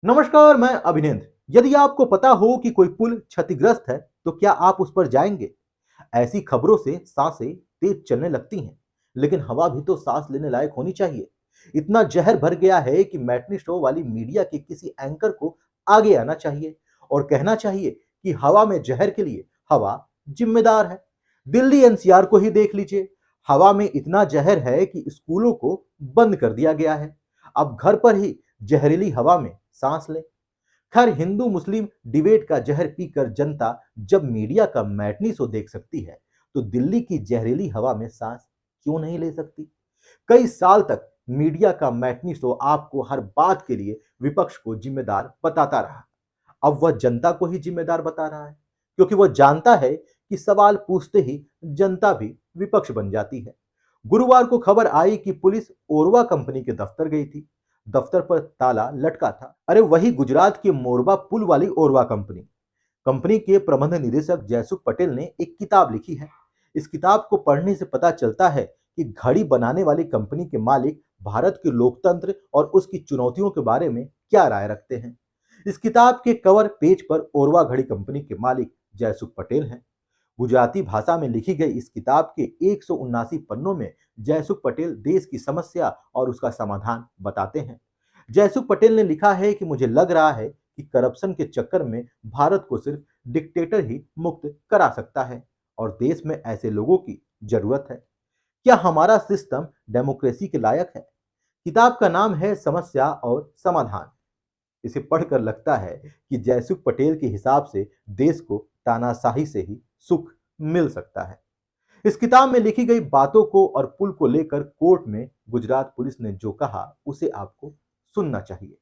नमस्कार, मैं अभिनेंद्र। यदि आपको पता हो कि कोई पुल क्षतिग्रस्त है, तो क्या आप उस पर जाएंगे? ऐसी खबरों से सांसें तेज चलने लगती हैं, लेकिन हवा भी तो सांस लेने लायक होनी चाहिए। इतना जहर भर गया है कि मैटनी शो वाली मीडिया के किसी एंकर को आगे आना चाहिए और कहना चाहिए कि हवा में जहर के लिए हवा जिम्मेदार है। दिल्ली एनसीआर को ही देख लीजिए। हवा में इतना जहर है कि स्कूलों को बंद कर दिया गया है। अब घर पर ही जहरीली हवा में सांस लें। खैर, हिंदू मुस्लिम डिबेट का जहर पीकर जनता जब मीडिया का मैटनी शो देख सकती है, तो दिल्ली की जहरीली हवा में सांस क्यों नहीं ले सकती? कई साल तक मीडिया का मैटनी शो आपको हर बात के लिए विपक्ष को जिम्मेदार बताता रहा। अब वह जनता को ही जिम्मेदार बता रहा है, क्योंकि वह जानता है कि सवाल पूछते ही जनता भी विपक्ष बन जाती है। गुरुवार को खबर आई कि पुलिस ओरवा कंपनी के दफ्तर गई थी। दफ्तर पर ताला लटका था। अरे, वही गुजरात के मोरबा पुल वाली ओरवा कंपनी। कंपनी के प्रबंध निदेशक जयसुख पटेल ने एक किताब लिखी है। इस किताब को पढ़ने से पता चलता है कि घड़ी बनाने वाली कंपनी के मालिक भारत के लोकतंत्र और उसकी चुनौतियों के बारे में क्या राय रखते हैं। इस किताब के कवर पेज पर ओरवा घड़ी कंपनी के मालिक जयसुख पटेल हैं। गुजराती भाषा में लिखी गई इस किताब के 179 पन्नों में जयसुख पटेल देश की समस्या और उसका समाधान बताते हैं। जयसुख पटेल ने लिखा है कि मुझे लग रहा है कि करप्शन के चक्कर में भारत को सिर्फ डिक्टेटर ही मुक्त करा सकता है और देश में ऐसे लोगों की जरूरत है। क्या हमारा सिस्टम डेमोक्रेसी के लायक है? किताब का नाम है समस्या और समाधान। इसे पढ़कर लगता है कि जयसुख पटेल के हिसाब से देश को तानाशाही से ही सुख मिल सकता है। इस किताब में लिखी गई बातों को और पुल को लेकर कोर्ट में गुजरात पुलिस ने जो कहा, उसे आपको सुनना चाहिए।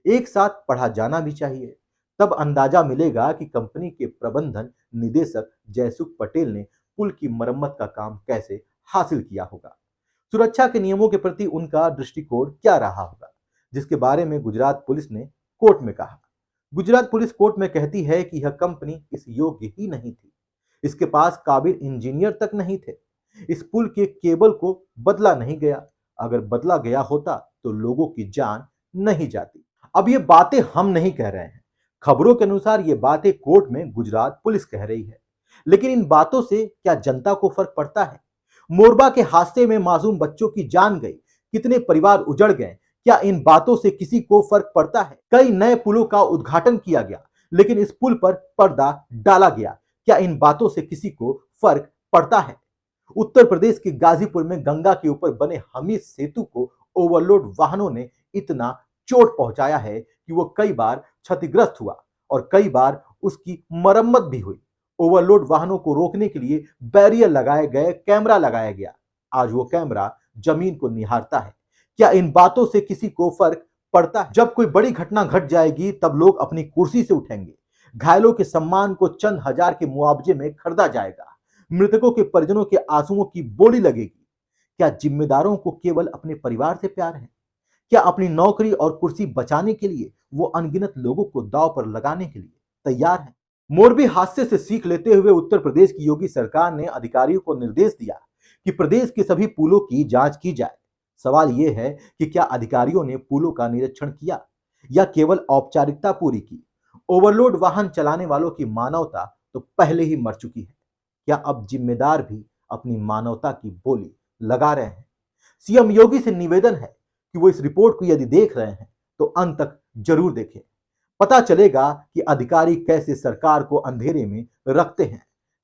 एक साथ पढ़ा जाना भी चाहिए। तब अंदाजा मिलेगा कि कंपनी के प्रबंधन निदेशक जयसुख पटेल ने पुल की मरम्मत का काम कैसे हासिल किया होगा। सुरक्षा के नियमों के प्रति उनका दृष्टिकोण क्या रहा होगा, जिसके बारे में गुजरात पुलिस ने कोर्ट में कहा। गुजरात पुलिस कोर्ट में कहती है कि यह कंपनी इस योग्य ही नहीं थी। इसके पास काबिल इंजीनियर तक नहीं थे। इस पुल के केबल को बदला नहीं गया। अगर बदला गया होता तो लोगों की जान नहीं जाती। अब ये बातें हम नहीं कह रहे हैं। खबरों के अनुसार ये बातें कोर्ट में गुजरात पुलिस कह रही है। लेकिन इन बातों से क्या जनता को फर्क पड़ता है? मोरबा के हादसे में मासूम बच्चों की जान गई, कितने परिवार उजड़ गए। क्या इन बातों से किसी को फर्क पड़ता है? कई नए पुलों का उद्घाटन किया गया, लेकिन इस पुल पर पर्दा डाला गया। क्या इन बातों से किसी को फर्क पड़ता है? उत्तर प्रदेश के गाजीपुर में गंगा के ऊपर बने हमीद सेतु को ओवरलोड वाहनों ने इतना चोट पहुंचाया है कि वो कई बार क्षतिग्रस्त हुआ और कई बार उसकी मरम्मत भी हुई। ओवरलोड वाहनों को रोकने के लिए बैरियर लगाए गए, कैमरा लगाया गया। आज वो कैमरा जमीन को निहारता है। क्या इन बातों से किसी को फर्क पड़ता है? जब कोई बड़ी घटना घट जाएगी, तब लोग अपनी कुर्सी से उठेंगे। घायलों के सम्मान को चंद हजार के मुआवजे में खरीदा जाएगा। मृतकों के परिजनों के आंसुओं की बोली लगेगी। क्या जिम्मेदारों को केवल अपने परिवार से प्यार है? क्या अपनी नौकरी और कुर्सी बचाने के लिए वो अनगिनत लोगों को दांव पर लगाने के लिए तैयार हैं? मोरबी हादसे से सीख लेते हुए उत्तर प्रदेश की योगी सरकार ने अधिकारियों को निर्देश दिया कि प्रदेश के सभी पुलों की जांच की जाए। सवाल यह है कि क्या अधिकारियों ने पुलों का निरीक्षण किया या केवल औपचारिकता पूरी की? ओवरलोड वाहन चलाने वालों की मानवता तो पहले ही मर चुकी है। क्या अब जिम्मेदार भी अपनी मानवता की बोली लगा रहे हैं? सीएम योगी से निवेदन है कि वो इस रिपोर्ट को यदि देख रहे हैं तो अंत तक जरूर देखें। पता चलेगा कि अधिकारी कैसे सरकार को अंधेरे में रखते हैं।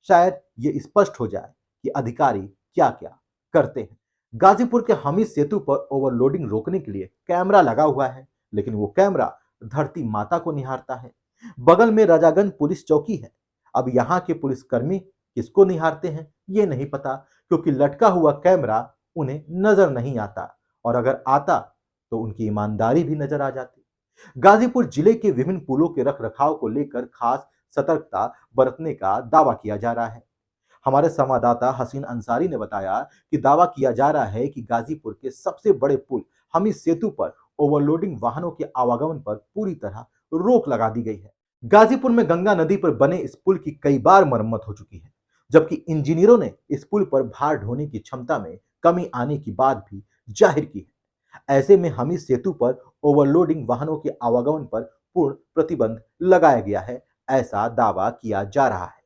शायद ये स्पष्ट हो जाए कि अधिकारी क्या क्या करते हैं। गाजीपुर के हमीद सेतु पर ओवरलोडिंग रोकने के लिए कैमरा लगा हुआ है, लेकिन वो कैमरा धरती माता को निहारता है। बगल में राजागंज पुलिस चौकी है। अब यहाँ के पुलिसकर्मी किसको निहारते हैं ये नहीं पता, क्योंकि लटका हुआ कैमरा उन्हें नजर नहीं आता, और अगर आता तो उनकी ईमानदारी भी नजर आ जाती। गाजीपुर जिले के विभिन्न पुलों के रख रखाव को लेकर खास सतर्कता बरतने का दावा किया जा रहा है। हमारे संवाददाता हसीन अंसारी ने बताया कि दावा किया जा रहा है कि गाजीपुर के सबसे बड़े पुल हमीद सेतु पर ओवरलोडिंग वाहनों के आवागमन पर पूरी तरह रोक लगा दी गई है। गाजीपुर में गंगा नदी पर बने इस पुल की कई बार मरम्मत हो चुकी है, जबकि इंजीनियरों ने इस पुल पर भार ढोने की क्षमता में कमी आने की बात भी जाहिर की है। ऐसे में हमीद सेतु पर ओवरलोडिंग वाहनों के आवागमन पर पूर्ण प्रतिबंध लगाया गया है, ऐसा दावा किया जा रहा है।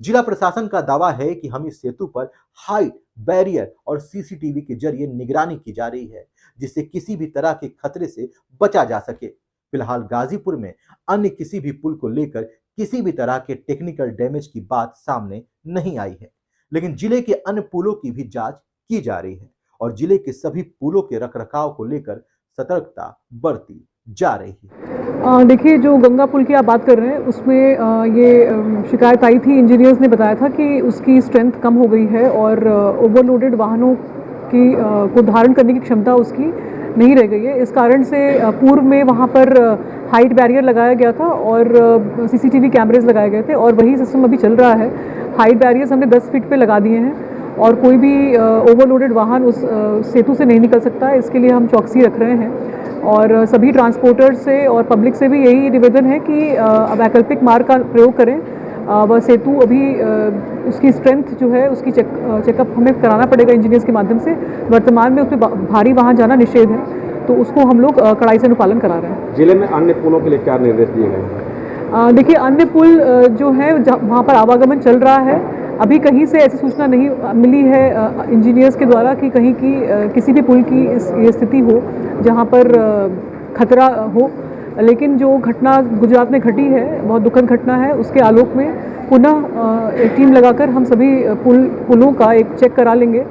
जिला प्रशासन का दावा है कि हमीद सेतु पर हाइट बैरियर और सीसीटीवी के जरिए निगरानी की जा रही है, जिससे किसी भी तरह के खतरे से बचा जा सके। फिलहाल गाजीपुर में अन्य किसी भी पुल को लेकर किसी भी तरह के टेक्निकल डैमेज की बात सामने नहीं आई है, लेकिन जिले के अन्य पुलों की भी जांच की जा रही है और जिले के सभी पुलों के रखरखाव को लेकर सतर्कता बरती जा रही है। देखिए, जो गंगा पुल की आप बात कर रहे हैं उसमें ये शिकायत आई थी। इंजीनियर्स ने बताया था कि उसकी स्ट्रेंथ कम हो गई है और ओवरलोडेड वाहनों की को धारण करने की क्षमता उसकी नहीं रह गई है। इस कारण से पूर्व में वहाँ पर हाइट बैरियर लगाया गया था और सीसीटीवी कैमरेज लगाए गए थे और वही सिस्टम अभी चल रहा है। हाइट बैरियर्स हमने 10 फीट पे लगा दिए हैं और कोई भी ओवरलोडेड वाहन उस सेतु से नहीं निकल सकता है। इसके लिए हम चौकसी रख रहे हैं और सभी ट्रांसपोर्टर्स से और पब्लिक से भी यही निवेदन है कि वैकल्पिक मार्ग का प्रयोग करें। वह सेतु अभी उसकी स्ट्रेंथ जो है उसकी चेकअप हमें कराना पड़ेगा इंजीनियर्स के माध्यम से। वर्तमान में उसमें भारी वाहन जाना निषेध है, तो उसको हम लोग कड़ाई से अनुपालन करा रहे हैं। जिले में अन्य पुलों के लिए क्या निर्देश दिए गए हैं? देखिए, अन्य पुल जो है वहाँ पर आवागमन चल रहा है। अभी कहीं से ऐसी सूचना नहीं मिली है इंजीनियर्स के द्वारा कि कहीं की किसी भी पुल की ये स्थिति हो जहाँ पर खतरा हो, लेकिन जो घटना गुजरात में घटी है बहुत दुखद घटना है। उसके आलोक में पुनः एक टीम लगाकर हम सभी पुलों का एक चेक करा लेंगे।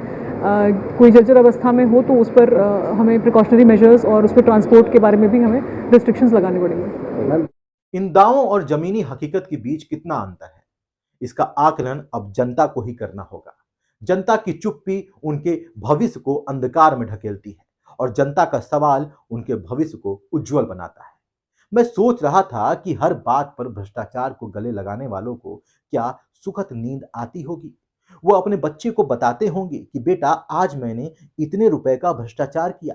कोई जर्जर अवस्था में हो तो उस पर हमें प्रिकॉशनरी मेजर्स और उस पर ट्रांसपोर्ट के बारे में भी हमें रिस्ट्रिक्शंस लगाने पड़ेंगे। इन दावों और जमीनी हकीकत के बीच कितना अंतर है, इसका आकलन अब जनता को ही करना होगा। जनता की चुप्पी उनके भविष्य को अंधकार में ढकेलती है और जनता का सवाल उनके भविष्य को उज्जवल बनाता है। मैं सोच रहा था कि हर बात पर भ्रष्टाचार को गले लगाने वालों को क्या सुखद नींद आती होगी। वो अपने बच्चे को बताते होंगे कि बेटा, आज मैंने इतने रुपए का भ्रष्टाचार किया,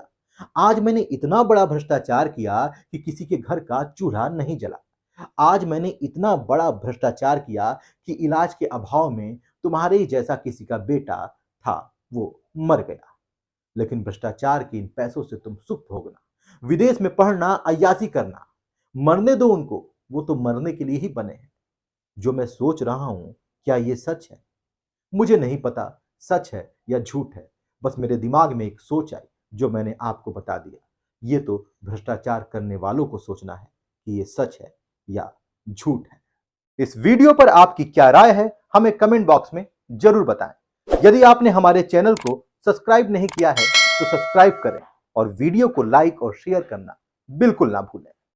आज मैंने इतना बड़ा भ्रष्टाचार किया कि किसी के घर का चूल्हा नहीं जला, आज मैंने इतना बड़ा भ्रष्टाचार किया कि इलाज के अभाव में तुम्हारे ही जैसा किसी का बेटा था, वो मर गया। लेकिन भ्रष्टाचार के इन पैसों से तुम सुख भोगना, विदेश में पढ़ना, अय्याशी करना, मरने दो उनको, वो तो मरने के लिए ही बने हैं। जो मैं सोच रहा हूं, क्या ये सच है? मुझे नहीं पता सच है या झूठ है, बस मेरे दिमाग में एक सोच आई जो मैंने आपको बता दिया। ये तो भ्रष्टाचार करने वालों को सोचना है कि ये सच है या झूठ है। इस वीडियो पर आपकी क्या राय है, हमें कमेंट बॉक्स में जरूर बताएं। यदि आपने हमारे चैनल को सब्सक्राइब नहीं किया है तो सब्सक्राइब करें और वीडियो को लाइक और शेयर करना बिल्कुल ना भूलें।